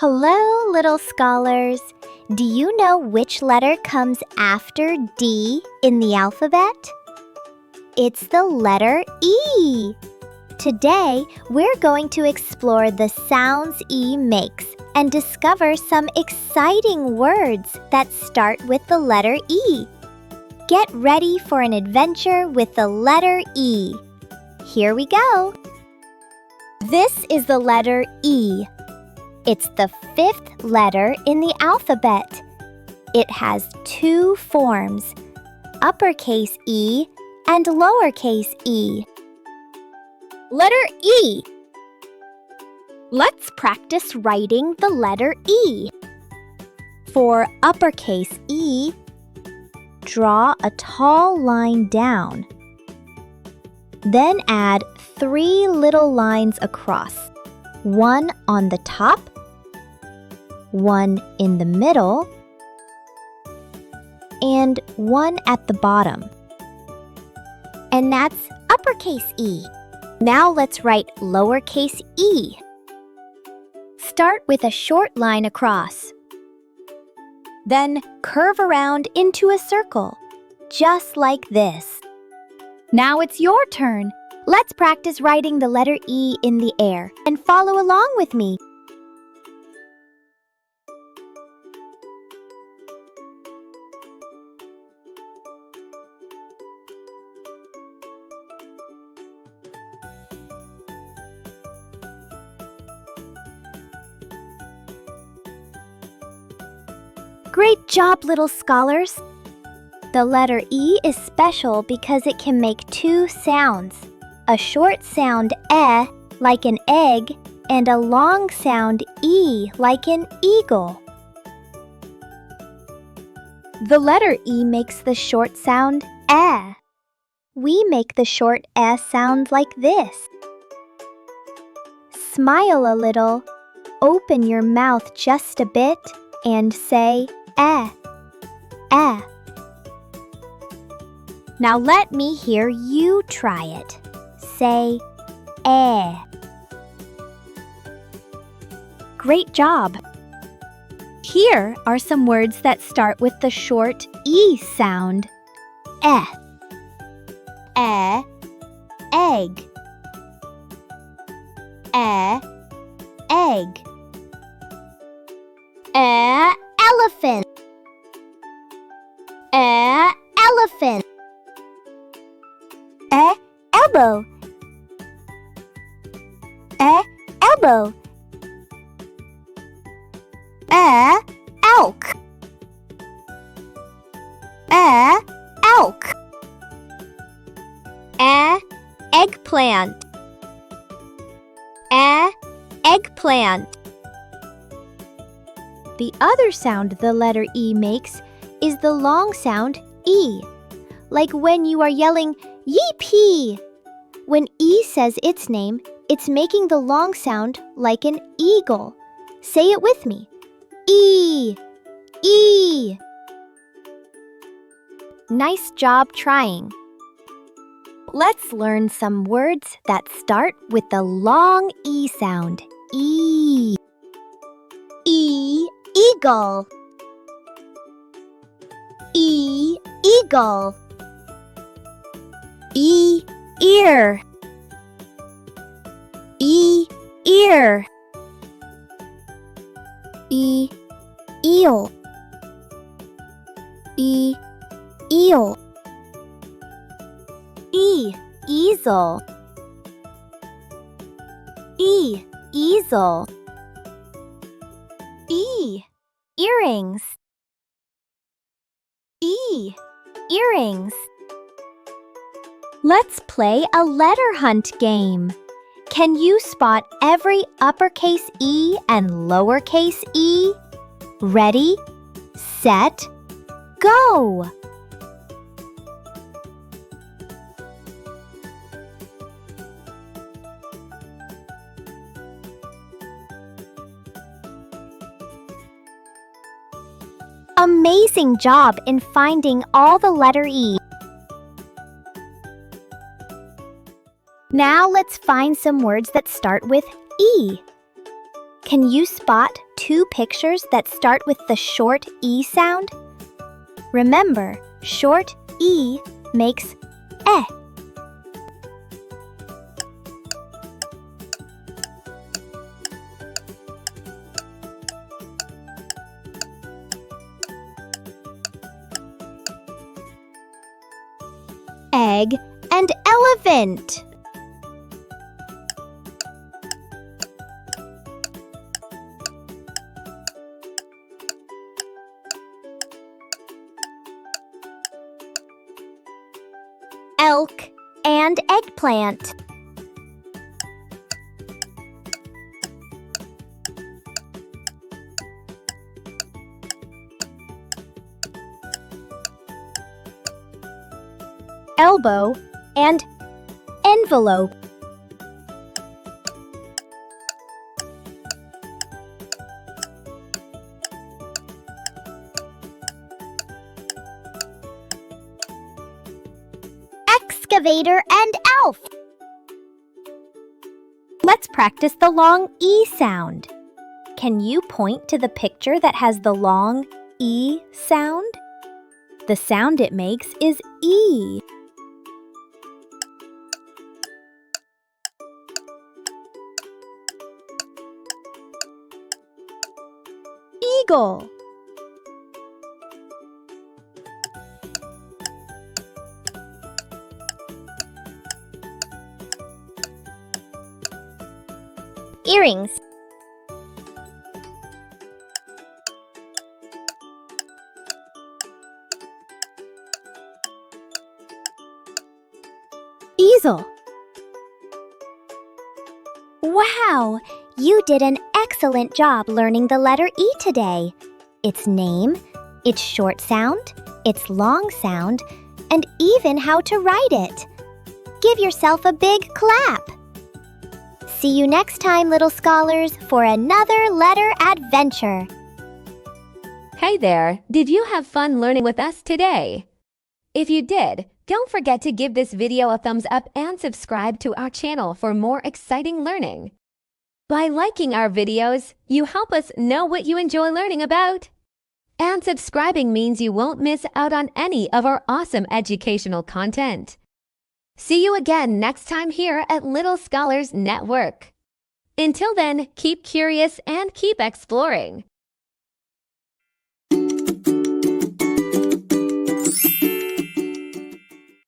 Hello, little scholars. Do you know which letter comes after D in the alphabet? It's the letter E. Today, we're going to explore the sounds E makes and discover some exciting words that start with the letter E. Get ready for an adventure with the letter E. Here we go. This is the letter E. It's the fifth letter in the alphabet. It has two forms, uppercase E and lowercase e. Letter E. Let's practice writing the letter E. For uppercase E, draw a tall line down. Then add 3 little lines across, one on the top, one in the middle, and one at the bottom. And that's uppercase E. Now let's write lowercase e. Start with a short line across. Then curve around into a circle, just like this. Now it's your turn. Let's practice writing the letter E in the air and follow along with me. Great job, little scholars! The letter E is special because it can make two sounds, a short sound eh, like an egg, and a long sound E, like an eagle. The letter E makes the short sound eh. We make the short eh sound like this. Smile a little, open your mouth just a bit, and say eh, eh. Now let me hear you try it. Say eh. Great job! Here are some words that start with the short E sound. Eh, egg, egg. Elephant. Elephant. Elbow. Elbow. Elk. Elk. Eggplant. Eggplant. The other sound the letter E makes is the long sound E, like when you are yelling, "Yee-pee!" When E says its name, it's making the long sound like an eagle. Say it with me. E, E. Nice job trying. Let's learn some words that start with the long E sound. E. Eagle. Eagle. Ear. Ear. Eel. Eel. Easel. Easel. Earrings. Earrings. Let's play a letter hunt game. Can you spot every uppercase E and lowercase e? Ready, set, go! Amazing job in finding all the letter E. Now let's find some words that start with E. Can you spot two pictures that start with the short E sound? Remember, short E makes eh. Egg and elephant. Elk and eggplant. Elbow and envelope. Excavator and elf. Let's practice the long E sound. Can you point to the picture that has the long E sound? The sound it makes is E. Eagle. Earrings. Easel. Wow! You did an excellent job learning the letter E today. Its name, its short sound, its long sound, and even how to write it. Give yourself a big clap. See you next time, little scholars, for another letter adventure. Hey there! Did you have fun learning with us today? If you did, don't forget to give this video a thumbs up and subscribe to our channel for more exciting learning. By liking our videos, you help us know what you enjoy learning about. And subscribing means you won't miss out on any of our awesome educational content. See you again next time here at Little Scholars Network. Until then, keep curious and keep exploring.